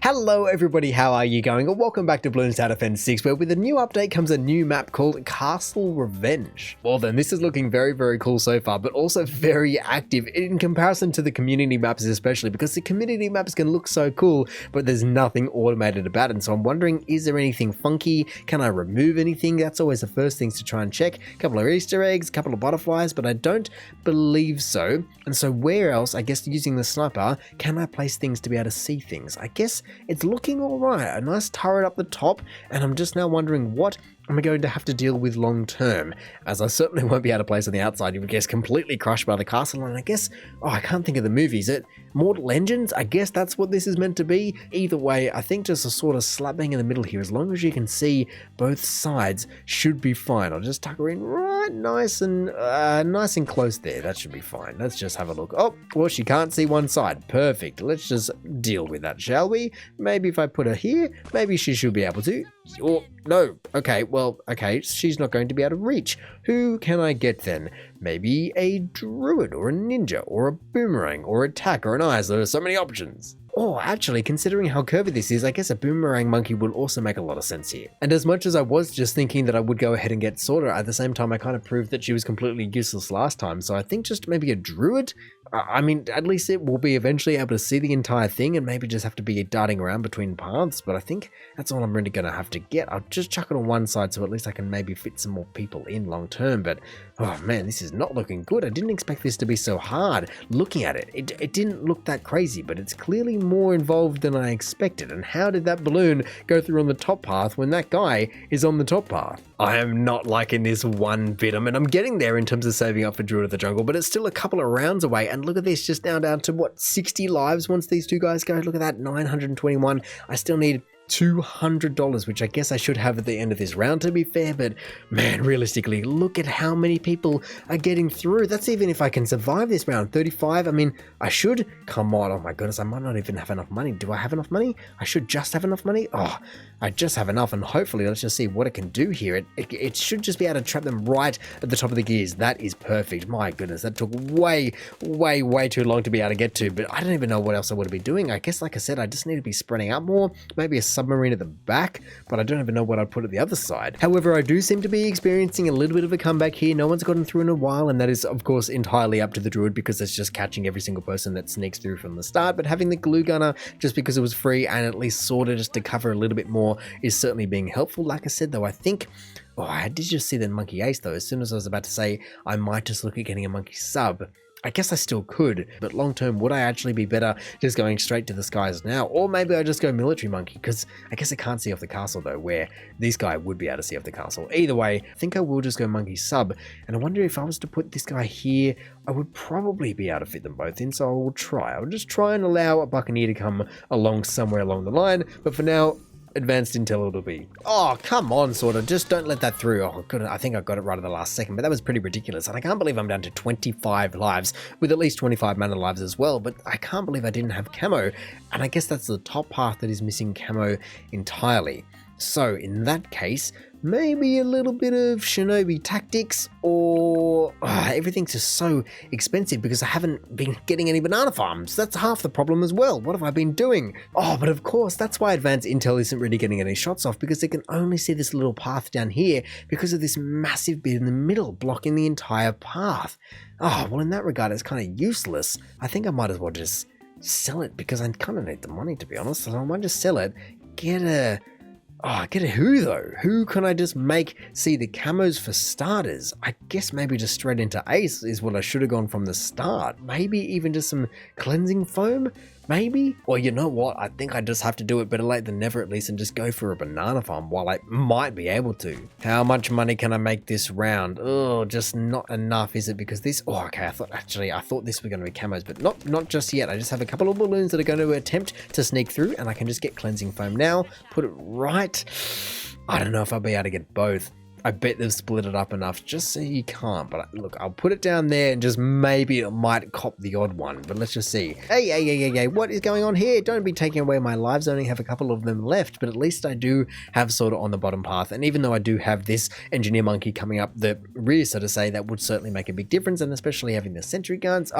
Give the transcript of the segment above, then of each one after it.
Hello everybody, how are you going? And welcome back to Bloons Tower Defense 6, where with a new update comes a new map called Castle Revenge. Well then, this is looking very cool so far, but also very active in comparison to the community maps especially, because the community maps can look so cool, but there's nothing automated about it. And so I'm wondering, is there anything funky? Can I remove anything? That's always the first things to try and check. A couple of Easter eggs, a couple of butterflies, but I don't believe so. And so where else, I guess using the sniper, can I place things to be able to see things? I guess it's looking alright, a nice turret up the top, and I'm just now wondering what am I going to have to deal with long term, as I certainly won't be able to place on the outside. You would guess completely crushed by the castle, and I guess, I can't think of the movie. Is it Mortal Engines? I guess that's what this is meant to be. Either way, I think just a sort of slap bang in the middle here, as long as you can see both sides, should be fine. I'll just tuck her in right nice and close there. That should be fine. Let's just have a look. Oh, well, she can't see one side. Perfect. Let's just deal with that, shall we? Maybe if I put her here, maybe she should be able to. Or, no. Okay, well, okay, she's not going to be able to reach. Who can I get then? Maybe a druid or a ninja or a boomerang or a tack or an eyes. There are so many options. Or actually, considering how curvy this is, I guess a boomerang monkey would also make a lot of sense here. And as much as I was just thinking that I would go ahead and get Sorter, at the same time I kind of proved that she was completely useless last time, so I think just maybe a druid? I mean, at least it will be eventually able to see the entire thing and maybe just have to be darting around between paths, but I think that's all I'm really going to have to get. I'll just chuck it on one side so at least I can maybe fit some more people in long term, but oh man, this is not looking good. I didn't expect this to be so hard. Looking at it, it didn't look that crazy, but it's clearly more involved than I expected. And how did that balloon go through on the top path when that guy is on the top path? I am not liking this one bit. I mean, I'm getting there in terms of saving up for Druid of the Jungle, but it's still a couple of rounds away. And look at this, just now down to what, 60 lives once these two guys go. Look at that, 921. I still need $200, which I guess I should have at the end of this round, to be fair, but man, realistically, look at how many people are getting through. That's even if I can survive this round. 35, I mean, I should. Come on, oh my goodness, I might not even have enough money. Do I have enough money? I should just have enough money. Oh, I just have enough, and hopefully, let's just see what it can do here. It should just be able to trap them right at the top of the gears. That is perfect. My goodness, that took way too long to be able to get to, but I don't even know what else I would be doing. I guess, like I said, I just need to be spreading out more. Maybe a submarine at the back, but I don't even know what I'd put at the other side. However, I do seem to be experiencing a little bit of a comeback here. No one's gotten through in a while, and that is of course entirely up to the druid, because it's just catching every single person that sneaks through from the start. But having the glue gunner, just because it was free and at least sorted just to cover a little bit more, is certainly being helpful. Like I said though, I think, I did just see the monkey ace though. As soon as I was about to say I might just look at getting a monkey sub, I guess I still could, but long term, would I actually be better just going straight to the skies now? Or maybe I just go military monkey, because I guess I can't see off the castle though, where this guy would be able to see off the castle. Either way, I think I will just go monkey sub, and I wonder if I was to put this guy here, I would probably be able to fit them both in, so I will try. I'll just try and allow a buccaneer to come along somewhere along the line, but for now, advanced intel it'll be. Oh, come on, sorta. Just don't let that through. Oh, good. I think I got it right at the last second, but that was pretty ridiculous. And I can't believe I'm down to 25 lives, with at least 25 mana lives as well, but I can't believe I didn't have camo. And I guess that's the top path that is missing camo entirely. So in that case, maybe a little bit of shinobi tactics, or everything's just so expensive because I haven't been getting any banana farms. That's half the problem as well. What have I been doing? Oh, but of course, that's why advanced intel isn't really getting any shots off, because they can only see this little path down here because of this massive bit in the middle blocking the entire path. Oh, well, in that regard, it's kind of useless. I think I might as well just sell it, because I kind of need the money, to be honest. So I might just sell it, get a who though? Who can I just make see the camos for starters? I guess maybe just straight into ace is what I should have gone from the start. Maybe even just some cleansing foam? Maybe? Or you know what? I think I just have to do it better late than never at least, and just go for a banana farm while I might be able to. How much money can I make this round? Oh, just not enough, is it? Because this, okay, I thought this was going to be camos, but not just yet. I just have a couple of balloons that are going to attempt to sneak through, and I can just get cleansing foam now, put it right. I don't know if I'll be able to get both. I bet they've split it up enough just so you can't. But look, I'll put it down there and just maybe it might cop the odd one. But let's just see. Hey, what is going on here? Don't be taking away my lives. I only have a couple of them left, but at least I do have sort of on the bottom path. And even though I do have this engineer monkey coming up the rear, so to say, that would certainly make a big difference. And especially having the sentry guns,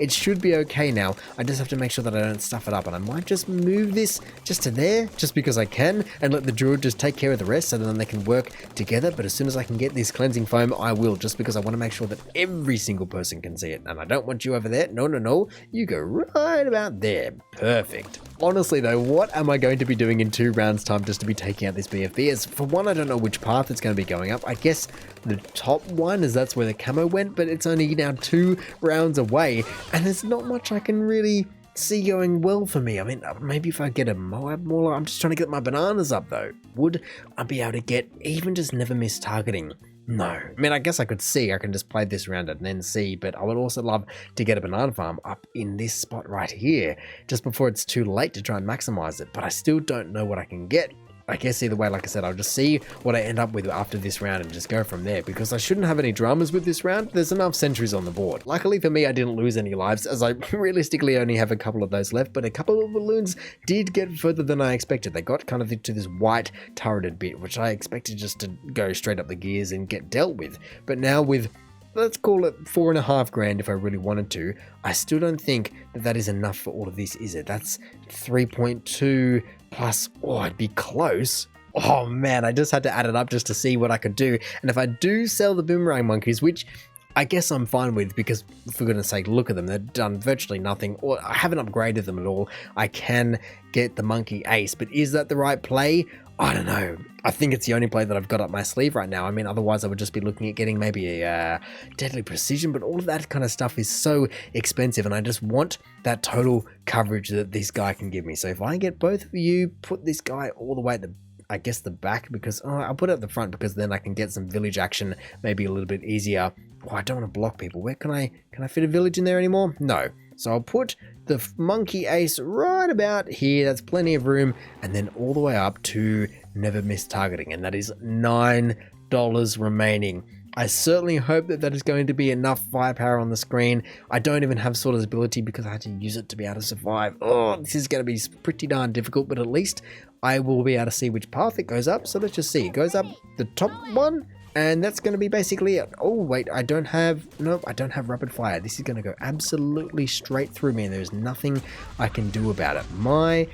it should be okay now. I just have to make sure that I don't stuff it up. And I might just move this just to there, just because I can, and let the druid just take care of the rest so then they can work together. But as soon as I can get this cleansing foam, I will, just because I want to make sure that every single person can see it. And I don't want you over there. No. You go right about there. Perfect. Honestly though, what am I going to be doing in 2 rounds time just to be taking out this BFB? As for one, I don't know which path it's going to be going up. I guess the top one, as that's where the camo went, but it's only now 2 rounds away, and there's not much I can really see going well for me. I mean, maybe if I get a Moab Mauler. I'm just trying to get my bananas up though. Would I be able to get even just never miss targeting? No. I mean, I guess I could see. I can just play this round and then see, but I would also love to get a banana farm up in this spot right here, just before it's too late to try and maximize it. But I still don't know what I can get. I guess either way, like I said, I'll just see what I end up with after this round and just go from there, because I shouldn't have any dramas with this round. There's enough sentries on the board. Luckily for me, I didn't lose any lives, as I realistically only have a couple of those left, but a couple of balloons did get further than I expected. They got kind of into this white turreted bit, which I expected just to go straight up the gears and get dealt with. But now with, let's call it 4.5 grand if I really wanted to, I still don't think that that is enough for all of this, is it? That's 3.2 plus, I'd be close. Oh man, I just had to add it up just to see what I could do. And if I do sell the boomerang monkeys, which I guess I'm fine with, because for goodness sake, look at them. They've done virtually nothing, or I haven't upgraded them at all. I can get the monkey ace, but is that the right play? I don't know. I think it's the only play that I've got up my sleeve right now. I mean, otherwise I would just be looking at getting maybe a deadly precision, but all of that kind of stuff is so expensive, and I just want that total coverage that this guy can give me. So if I get both of you, put this guy all the way at the back, because I'll put it at the front, because then I can get some village action maybe a little bit easier. I don't want to block people. Where can I fit a village in there anymore? No. So I'll put the monkey ace right about here. That's plenty of room. And then all the way up to never miss targeting. And that is $9 remaining. I certainly hope that is going to be enough firepower on the screen. I don't even have Sorter's ability because I had to use it to be able to survive. This is going to be pretty darn difficult, but at least I will be able to see which path it goes up. So let's just see. It goes up the top one. And that's going to be basically it. Oh, wait, I don't have rapid fire. This is going to go absolutely straight through me, and there's nothing I can do about it. My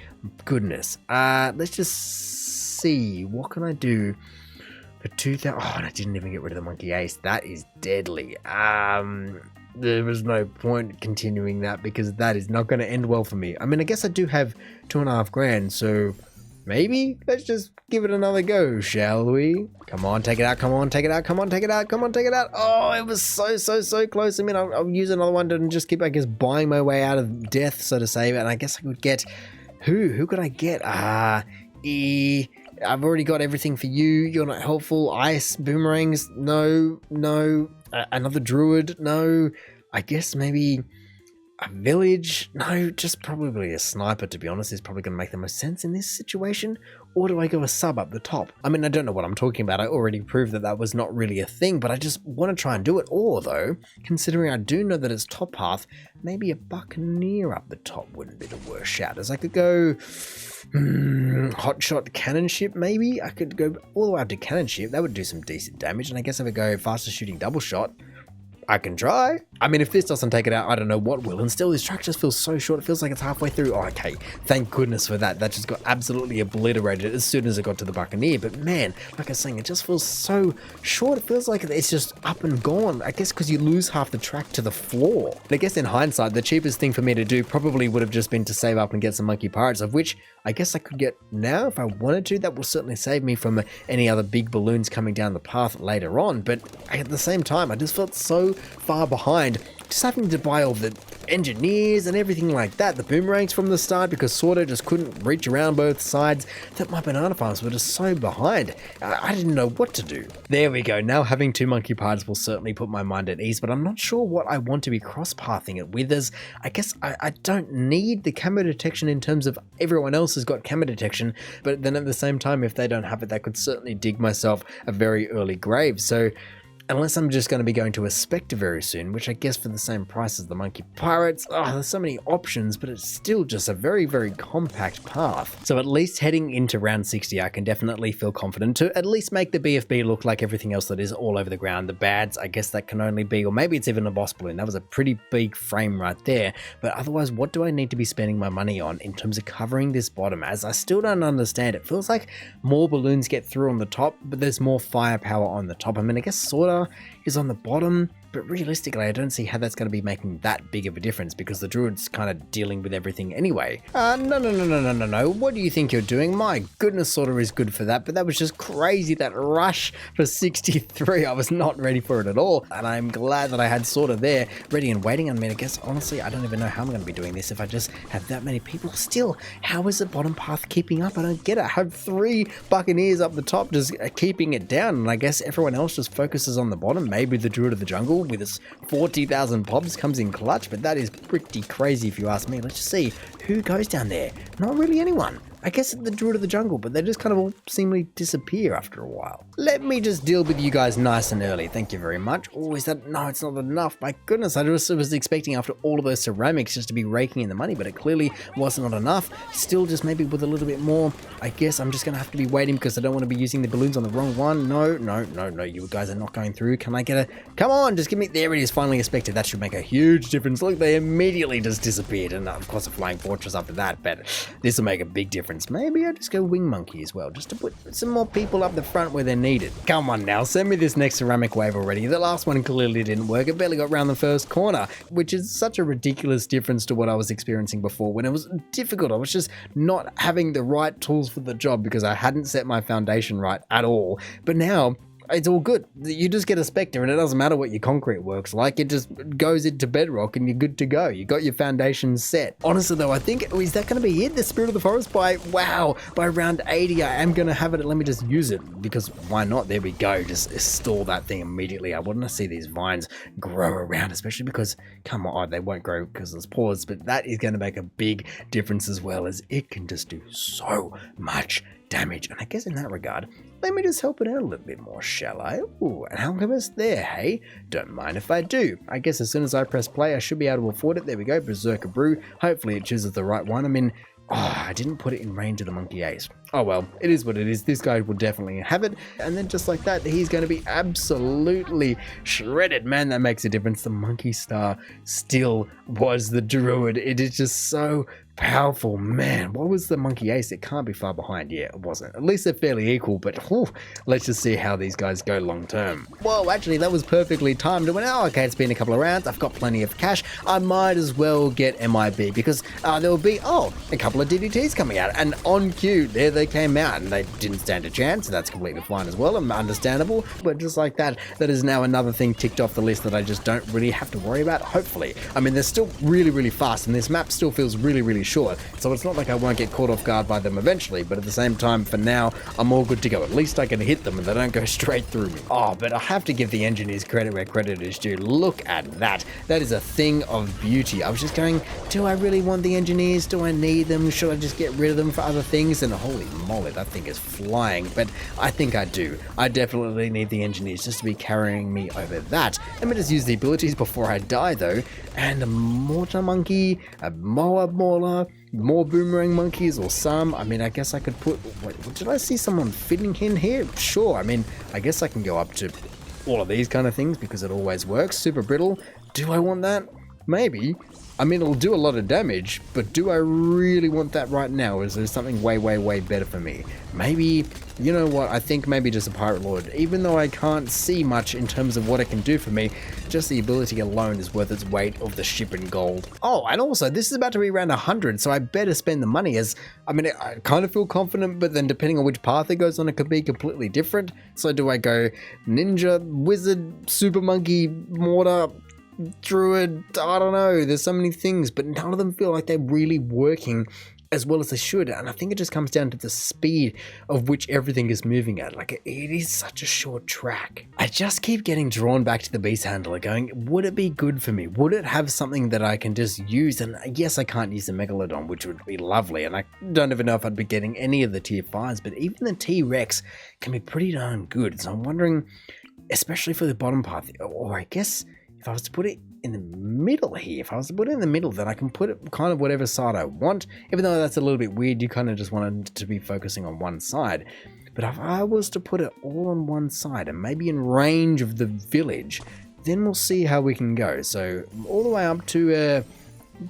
goodness. Let's just see. What can I do for 2,000? And I didn't even get rid of the monkey ace. That is deadly. There was no point continuing that, because that is not going to end well for me. I mean, I guess I do have 2.5 grand, so maybe let's just give it another go, shall we? Come on, take it out. Come on, take it out. Come on, take it out. Come on, take it out. Oh, it was so close. I mean, I'll use another one to just keep, I guess, buying my way out of death, so to say. And I guess I could get, who could I get? E. I've already got everything for you. You're not helpful. Ice, boomerangs, no. Another druid, no. I guess maybe a village? No, just probably a sniper, to be honest, is probably going to make the most sense in this situation. Or do I go a sub up the top? I mean, I don't know what I'm talking about. I already proved that was not really a thing, but I just want to try and do it. Or though, considering I do know that it's top path, maybe a buccaneer up the top wouldn't be the worst shout. As I could go hot shot cannon ship, maybe? I could go all the way up to cannon ship. That would do some decent damage. And I guess if I go faster shooting double shot, I can try. I mean, if this doesn't take it out, I don't know what will. And still, this track just feels so short. It feels like it's halfway through. Oh, okay. Thank goodness for that. That just got absolutely obliterated as soon as it got to the Buccaneer. But man, like I was saying, it just feels so short. It feels like it's just up and gone. I guess because you lose half the track to the floor. And I guess in hindsight, the cheapest thing for me to do probably would have just been to save up and get some Monkey Pirates, of which I guess I could get now if I wanted to. That will certainly save me from any other big balloons coming down the path later on. But at the same time, I just felt so far behind just having to buy all the engineers and everything like that, the boomerangs from the start, because Sorta just couldn't reach around both sides, that my banana farms were just so behind. I didn't know what to do. There we go. Now having 2 monkey parts will certainly put my mind at ease, but I'm not sure what I want to be cross-pathing it with, as I guess I don't need the camo detection in terms of everyone else has got camo detection, but then at the same time, if they don't have it, that could certainly dig myself a very early grave. So unless I'm just going to be going to a Spectre very soon, which I guess for the same price as the Monkey Pirates, there's so many options, but it's still just a very, very compact path. So at least heading into round 60, I can definitely feel confident to at least make the BFB look like everything else that is all over the ground. The bads, I guess that can only be, or maybe it's even a boss balloon. That was a pretty big frame right there. But otherwise, what do I need to be spending my money on in terms of covering this bottom? As I still don't understand. It feels like more balloons get through on the top, but there's more firepower on the top. I mean, I guess Sorta is on the bottom, but realistically, I don't see how that's going to be making that big of a difference because the druid's kind of dealing with everything anyway. No. What do you think you're doing? My goodness, Sorta is good for that, but that was just crazy. That rush for 63, I was not ready for it at all, and I'm glad that I had Sorta there, ready and waiting. I mean, I guess, honestly, I don't even know how I'm going to be doing this if I just have that many people. Still, how is the bottom path keeping up? I don't get it. I have 3 Buccaneers up the top just keeping it down, and I guess everyone else just focuses on the bottom. Maybe the Druid of the Jungle with his 40,000 pops comes in clutch, but that is pretty crazy if you ask me. Let's just see who goes down there. Not really anyone. I guess the Druid of the Jungle, but they just kind of all seemingly disappear after a while. Let me just deal with you guys nice and early. Thank you very much. Oh, is that? No, it's not enough. My goodness, I just was expecting after all of those ceramics just to be raking in the money, but it clearly was not enough. Still just maybe with a little bit more. I guess I'm just going to have to be waiting because I don't want to be using the balloons on the wrong one. No. You guys are not going through. Can I get a... Come on, just give me... There it is, finally a Spectre. That should make a huge difference. Look, they immediately just disappeared. And of course a Flying Fortress after that, but this will make a big difference. Maybe I just go Wing Monkey as well, just to put some more people up the front where they're needed. Come on now, send me this next ceramic wave already. The last one clearly didn't work. It barely got around the first corner, which is such a ridiculous difference to what I was experiencing before when it was difficult. I was just not having the right tools for the job because I hadn't set my foundation right at all. But now, it's all good. You just get a Spectre and it doesn't matter what your concrete works like. It just goes into bedrock and you're good to go. You got your foundation set. Honestly though, I think, is that going to be it? The Spirit of the Forest by round 80, I am going to have it. Let me just use it because why not? There we go. Just install that thing immediately. I want to see these vines grow around, especially because, come on, they won't grow because there's pause, but that is going to make a big difference as well, as it can just do so much damage. And I guess in that regard, let me just help it out a little bit more, shall I? Ooh, an alchemist there, hey? Don't mind if I do. I guess as soon as I press play, I should be able to afford it. There we go, Berserker Brew. Hopefully it chooses the right one. I mean, I didn't put it in range of the Monkey Ace. Oh well, it is what it is. This guy will definitely have it. And then just like that, he's going to be absolutely shredded. Man, that makes a difference. The Monkey Star still was the Druid. It is just so powerful. Man, what was the Monkey Ace? It can't be far behind. Yeah, it wasn't. At least they're fairly equal, but let's just see how these guys go long term. Whoa, actually, that was perfectly timed. It went, okay, it's been a couple of rounds. I've got plenty of cash. I might as well get MIB because there will be, a couple of DDTs coming out. And on cue, there they came out and they didn't stand a chance. So that's completely fine as well and understandable. But just like that, that is now another thing ticked off the list that I just don't really have to worry about, hopefully. I mean, they're still really, really fast and this map still feels really, really short. So it's not like I won't get caught off guard by them eventually, but at the same time, for now, I'm all good to go. At least I can hit them and they don't go straight through me. But I have to give the engineers credit where credit is due. Look at that. That is a thing of beauty. I was just going, do I really want the engineers? Do I need them? Should I just get rid of them for other things? And holy moly, that thing is flying. But I think I do. I definitely need the engineers just to be carrying me over that. Let me just use the abilities before I die though. And a mortar monkey, a Moab mauler, more boomerang monkeys or some. I mean, I guess I could put, wait, did I see someone fitting in here? Sure. I mean, I guess I can go up to all of these kind of things because it always works. Super brittle. Do I want that? Maybe. I mean, it'll do a lot of damage, but do I really want that right now? Or is there something way, way, way better for me? Maybe, you know what, I think maybe just a Pirate Lord. Even though I can't see much in terms of what it can do for me, just the ability alone is worth its weight of the ship in gold. Oh, and also, this is about to be around 100, so I better spend the money as, I mean, I kind of feel confident, but then depending on which path it goes on, it could be completely different. So do I go Ninja, Wizard, Super Monkey, Mortar? druid, I don't know, there's so many things, but none of them feel like they're really working as well as they should. And I think it just comes down to the speed of which everything is moving at. Like, it is such a short track. I just keep getting drawn back to the beast handler going, would it be good for me? Would it have something that I can just use? And yes, I can't use the Megalodon, which would be lovely. And I don't even know if I'd be getting any of the tier 5s, but even the T-Rex can be pretty darn good. So I'm wondering, especially for the bottom path, or I guess if I was to put it in the middle here, if I was to put it in the middle, then I can put it kind of whatever side I want, even though that's a little bit weird. You kind of just want it to be focusing on one side. But if I was to put it all on one side and maybe in range of the village, then we'll see how we can go. So all the way up to,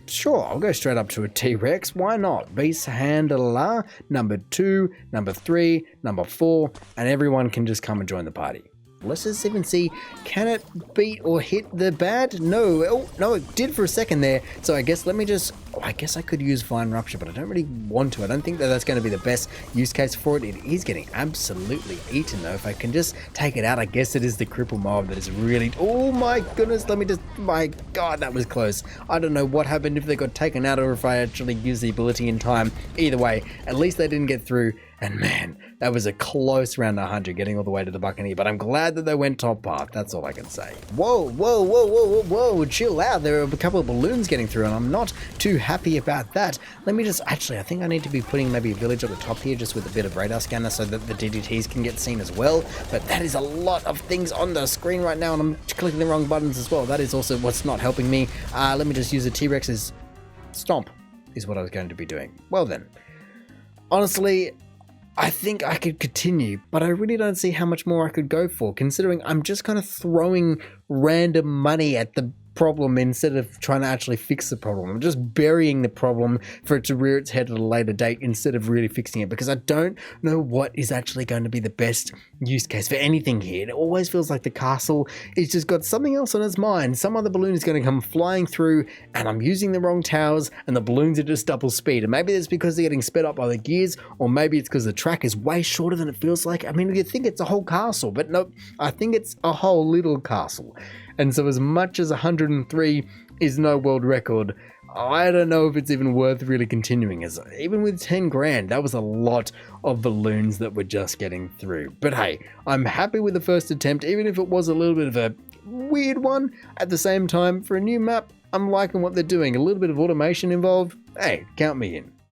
sure, I'll go straight up to a T-Rex. Why not? Beast handler, number 2, number 3, number 4, and everyone can just come and join the party. Let's just even see, can it beat or hit the bad? No. Oh, no, it did for a second there. So I guess let me just, I guess I could use Vine Rupture, but I don't really want to. I don't think that that's going to be the best use case for it. It is getting absolutely eaten though. If I can just take it out, I guess it is the cripple mob that is really, oh my goodness, let me just, my God, that was close. I don't know what happened, if they got taken out or if I actually used the ability in time. Either way, at least they didn't get through. And man, that was a close round 100 getting all the way to the Buccaneer, but I'm glad that they went top path. That's all I can say. Whoa, chill out. There are a couple of balloons getting through and I'm not too happy about that. Let me just, actually, I think I need to be putting maybe a village at the top here just with a bit of radar scanner so that the DDTs can get seen as well. But that is a lot of things on the screen right now and I'm clicking the wrong buttons as well. That is also what's not helping me. Let me just use the T-Rex's stomp is what I was going to be doing. Well then, honestly, I think I could continue, but I really don't see how much more I could go for, considering I'm just kind of throwing random money at the problem instead of trying to actually fix the problem. I'm just burying the problem for it to rear its head at a later date instead of really fixing it, because I don't know what is actually going to be the best use case for anything here. It always feels like the castle is just got something else on its mind. Some other balloon is going to come flying through and I'm using the wrong towers and the balloons are just double speed. And maybe it's because they're getting sped up by the gears, or maybe it's because the track is way shorter than it feels like. I mean, you think it's a whole castle, but nope, I think it's a whole little castle. And so as much as 103 is no world record, I don't know if it's even worth really continuing, as even with 10 grand, that was a lot of balloons that were just getting through. But hey, I'm happy with the first attempt, even if it was a little bit of a weird one. At the same time, for a new map, I'm liking what they're doing. A little bit of automation involved. Hey, count me in.